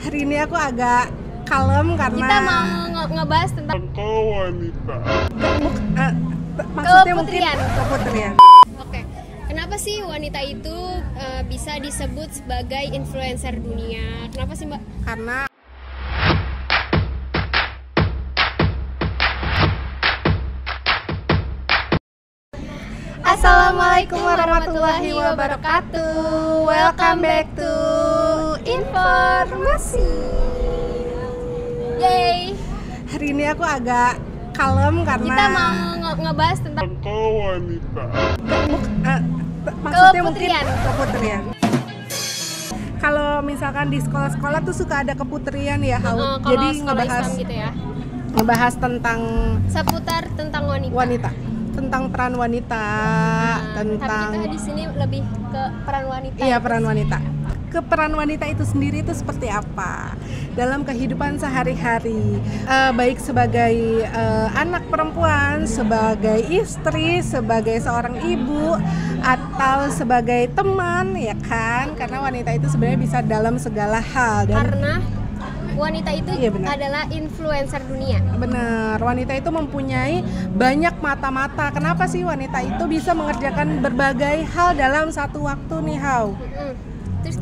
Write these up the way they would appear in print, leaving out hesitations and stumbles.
Hari ini aku agak kalem karena kita mau ngebahas tentang wanita. maksudnya mungkin keputrian. keputrian. Oke. Kenapa sih wanita itu bisa disebut sebagai influencer dunia? Kenapa sih, Mbak? Karena Assalamualaikum warahmatullahi wabarakatuh. Welcome back to Informasi. Yay. hari ini aku agak kalem karena Kita mau ngebahas tentang wanita. maksudnya mungkin keputrian. keputrian. Kalau misalkan di sekolah-sekolah tuh suka ada keputrian ya, kalau jadi sekolah ngebahas Islam gitu ya. ngebahas tentang Seputar tentang wanita. tentang peran wanita, tentang Tapi kita di sini lebih ke peran wanita. iya peran wanita. Peran wanita itu sendiri itu seperti apa dalam kehidupan sehari-hari, baik sebagai anak perempuan, sebagai istri, sebagai seorang ibu, atau sebagai teman, ya kan? Karena wanita itu sebenarnya bisa dalam segala hal dan Karena wanita itu Iya, benar. adalah influencer dunia. benar, wanita itu mempunyai banyak mata-mata. Kenapa sih wanita itu bisa mengerjakan berbagai hal dalam satu waktu nih, Hau? Terus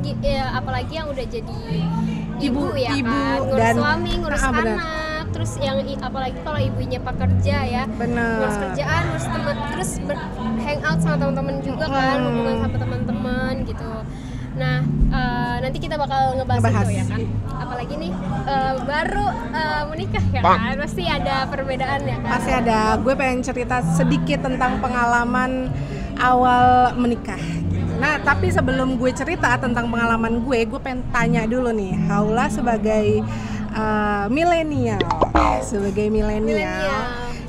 apalagi yang udah jadi ibu ya Ibu kan, ngurus dan- suami, ngurus benar. anak. Terus yang apalagi kalau ibunya pekerja ya, Benar. ngurus kerjaan, ngurus teman, terus hangout sama teman-teman juga kan, hubungan sama teman-teman gitu. Nah, nanti kita bakal ngebahas itu ya kan. Apalagi nih baru menikah ya kan, pasti ada perbedaan ya kan. Pasti ada. Gue pengen cerita sedikit tentang pengalaman awal menikah. Nah, tapi sebelum gue cerita tentang pengalaman gue pengen tanya dulu nih, Haula sebagai milenial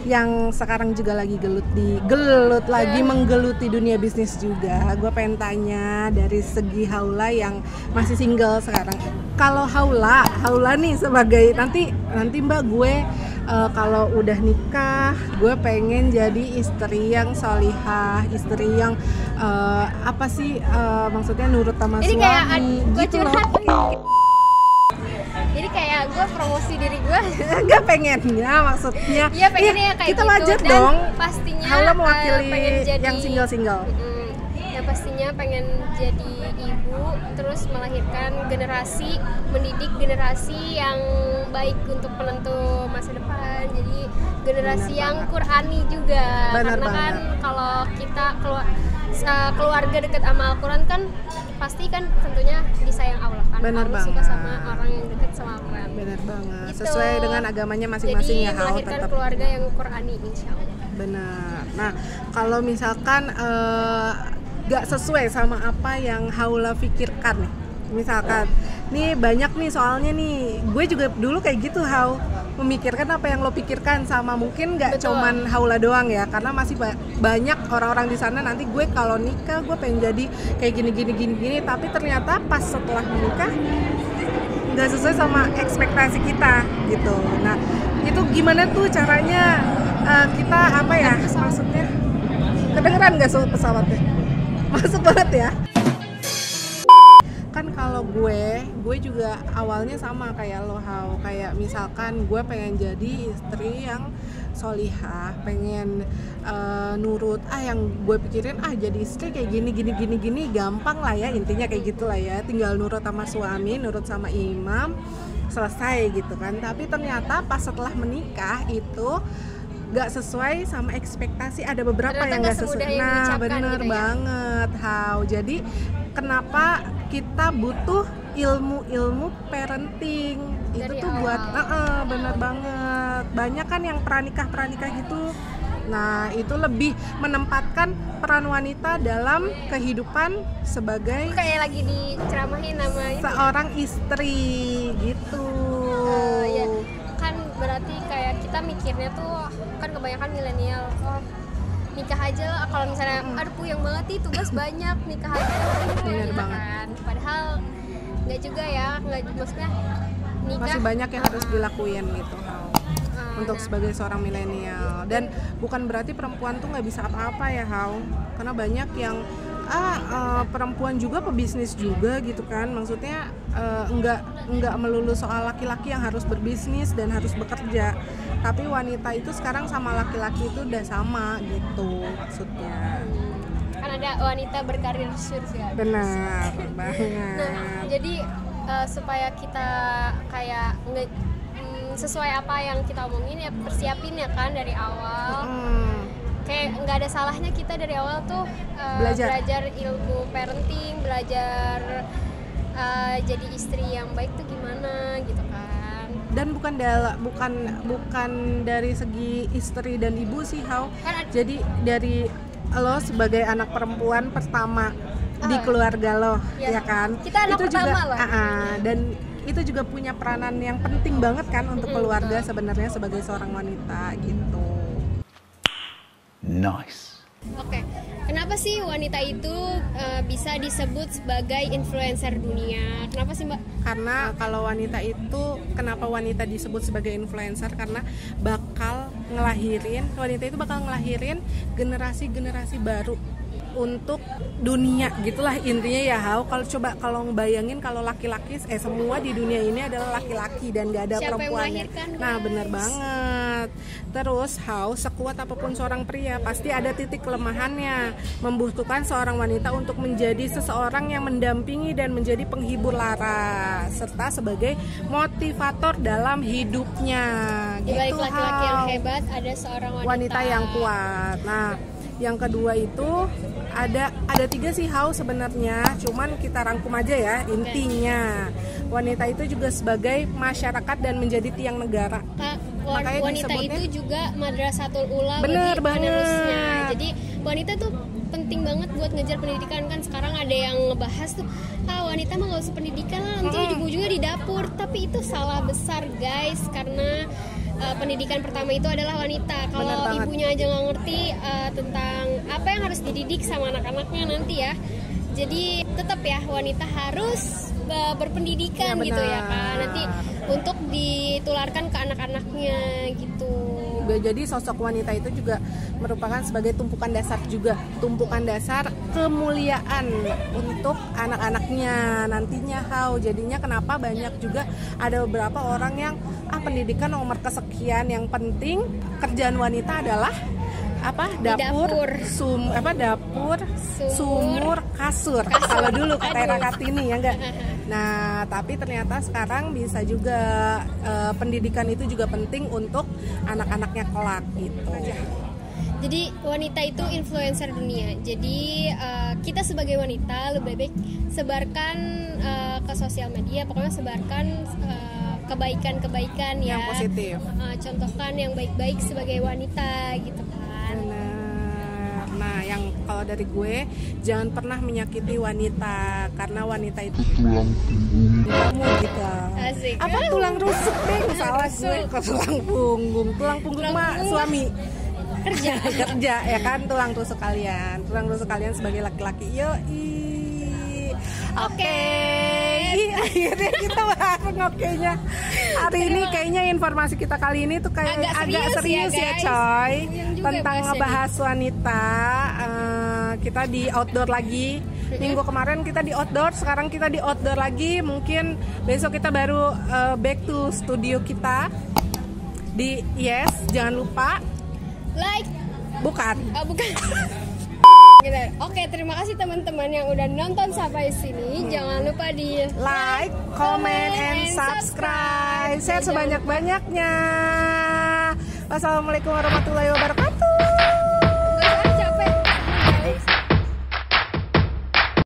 yang sekarang juga lagi menggeluti dunia bisnis juga. Gue pengen tanya dari segi Haula yang masih single sekarang. Kalau Haula nih sebagai nanti Mbak gue kalau udah nikah, gue pengen jadi istri yang solihah, istri yang maksudnya nurut sama Jadi suami. kayak gue gitu loh. curhat. Jadi kayak gue promosi diri gue. Gak pengennya maksudnya. Iya pengennya kayak kita gitu. wajar Dan dong. pastinya Haula mewakili pengen jadi yang single. Ya pastinya pengen jadi ibu, terus melahirkan generasi, mendidik generasi yang baik untuk penentu masa depan. Jadi generasi Benar yang banget. Qur'ani juga. Benar Karena kan banget. kalau kita keluarga dekat sama Al-Quran kan pasti kan tentunya disayang Allah kan. Benar Allah suka banget. sama orang yang dekat sama Al-Quran. Benar banget. Gitu. Sesuai dengan agamanya masing-masing Jadi ya, Hau, melahirkan tetap. keluarga yang Qur'ani insya Allah. Benar. Nah, kalau misalkan gak sesuai sama apa yang Haula pikirkan nih, misalkan nih banyak nih soalnya nih, gue juga dulu kayak gitu, Hau, memikirkan apa yang lo pikirkan, sama mungkin gak Betul. cuman Haula doang ya, karena masih banyak orang-orang di sana. Nanti gue kalau nikah gue pengen jadi kayak gini, tapi ternyata pas setelah menikah nggak sesuai sama ekspektasi kita gitu. Nah, itu gimana tuh caranya kita maksudnya kedengeran nggak pesawatnya? Masuk banget ya. Kan kalau gue juga awalnya sama kayak lo, Hau. Kayak misalkan gue pengen jadi istri yang solihah, pengen nurut. Yang gue pikirin jadi istri kayak gini gampang lah ya, intinya kayak gitulah ya. Tinggal nurut sama suami, nurut sama imam, selesai gitu kan. Tapi ternyata pas setelah menikah itu gak sesuai sama ekspektasi. Ada beberapa Ternyata yang nggak gak semudah sesuai. yang Nah, diucapkan bener gitu ya. banget, Hau. Jadi kenapa kita butuh ilmu parenting itu Dari tuh awal. buat bener banget. Banyak kan yang pranikah gitu. Nah, itu lebih menempatkan peran wanita dalam kehidupan sebagai Kayak lagi diceramahin sama itu. seorang istri gitu. Ya kan berarti kayak kita mikirnya tuh kan kebanyakan milenial, nikah aja lah, kalau misalnya aduh puyeng banget nih tugas banyak, nikah aja Bener gitu banget. kan. Padahal nggak juga ya, nggak maksudnya nikah Masih banyak yang harus dilakuin gitu, Hau, untuk sebagai seorang milenial. Dan bukan berarti perempuan tuh nggak bisa apa-apa ya, Hau, karena banyak yang perempuan juga pebisnis juga gitu kan. Maksudnya nggak melulu soal laki-laki yang harus berbisnis dan harus bekerja, tapi wanita itu sekarang sama laki-laki itu udah sama gitu maksudnya. Kan ada wanita berkarir surga. Benar banget. Nah, jadi supaya kita kayak sesuai apa yang kita omongin ya, persiapin ya kan dari awal. Kayak nggak ada salahnya kita dari awal tuh belajar ilmu parenting, belajar jadi istri yang baik tuh gimana gitu kan. Dan bukan dari segi istri dan ibu sih, jadi dari lo sebagai anak perempuan pertama di keluarga lo, ya kan? Kita anak itu pertama juga, loh. Dan itu juga punya peranan yang penting banget kan untuk keluarga sebenarnya sebagai seorang wanita gitu. Nice. Oke. Kenapa sih wanita itu bisa disebut sebagai influencer dunia? Kenapa sih, Mbak? Karena kalau wanita itu, kenapa wanita disebut sebagai influencer? Karena wanita itu bakal ngelahirin generasi-generasi baru untuk dunia, gitulah intinya ya. Kalau ngebayangin kalau laki-laki semua di dunia ini adalah laki-laki dan gak ada perempuannya. Nah, bener banget. Terus sekuat apapun seorang pria pasti ada titik kelemahannya, membutuhkan seorang wanita untuk menjadi seseorang yang mendampingi dan menjadi penghibur lara serta sebagai motivator dalam hidupnya. Di balik gitu, laki-laki yang hebat ada seorang wanita yang kuat. Nah, yang kedua itu ada 3 sih sebenarnya, cuman kita rangkum aja ya. Intinya wanita itu juga sebagai masyarakat dan menjadi tiang negara. Makanya wanita itu juga madrasatul ula bagi penerusnya. Jadi wanita tuh penting banget buat ngejar pendidikan. Kan sekarang ada yang ngebahas tuh wanita mah gak usah pendidikan lah, nanti ujung-ujungnya di dapur. Tapi itu salah besar guys, karena pendidikan pertama itu adalah wanita. Kalau ibunya aja nggak ngerti tentang apa yang harus dididik sama anak-anaknya nanti ya. Jadi tetap ya wanita harus berpendidikan gitu ya kan. Nanti untuk ditularkan ke anak-anaknya gitu. Jadi sosok wanita itu juga merupakan sebagai tumpukan dasar kemuliaan untuk anak-anaknya nantinya. Jadinya kenapa banyak juga ada beberapa orang yang pendidikan nomor kesekian, yang penting kerjaan wanita adalah dapur, sumur, kasur. Kalau dulu kata Era Kartini ya enggak. Nah, tapi ternyata sekarang bisa juga pendidikan itu juga penting untuk anak-anaknya kelak gitu. Jadi wanita itu influencer dunia. Jadi kita sebagai wanita lebih baik sebarkan ke sosial media, pokoknya sebarkan kebaikan-kebaikan yang positif. Contohkan yang baik-baik sebagai wanita gitu kan. Benar. Nah, yang kalau dari gue, jangan pernah menyakiti wanita, karena wanita itu tulang punggung kamu gitu. Asik. Apa tulang rusuk deh, salah gue kok tulang punggung mah suami kerja ya kan, tulang rusuk kalian sebagai laki-laki. Oke. Akhirnya kita bahas ngokenya. Hari ini kayaknya informasi kita kali ini tuh kayak agak serius ya coy, tentang ngebahas wanita. Kita di outdoor lagi. Minggu kemarin kita di outdoor, sekarang kita di outdoor lagi. Mungkin besok kita baru back to studio kita. Jangan lupa like. Bukan. Oke, terima kasih teman-teman yang udah nonton sampai sini. Jangan lupa di like, comment, and subscribe. Share sebanyak-banyaknya. Wassalamualaikum warahmatullahi wabarakatuh.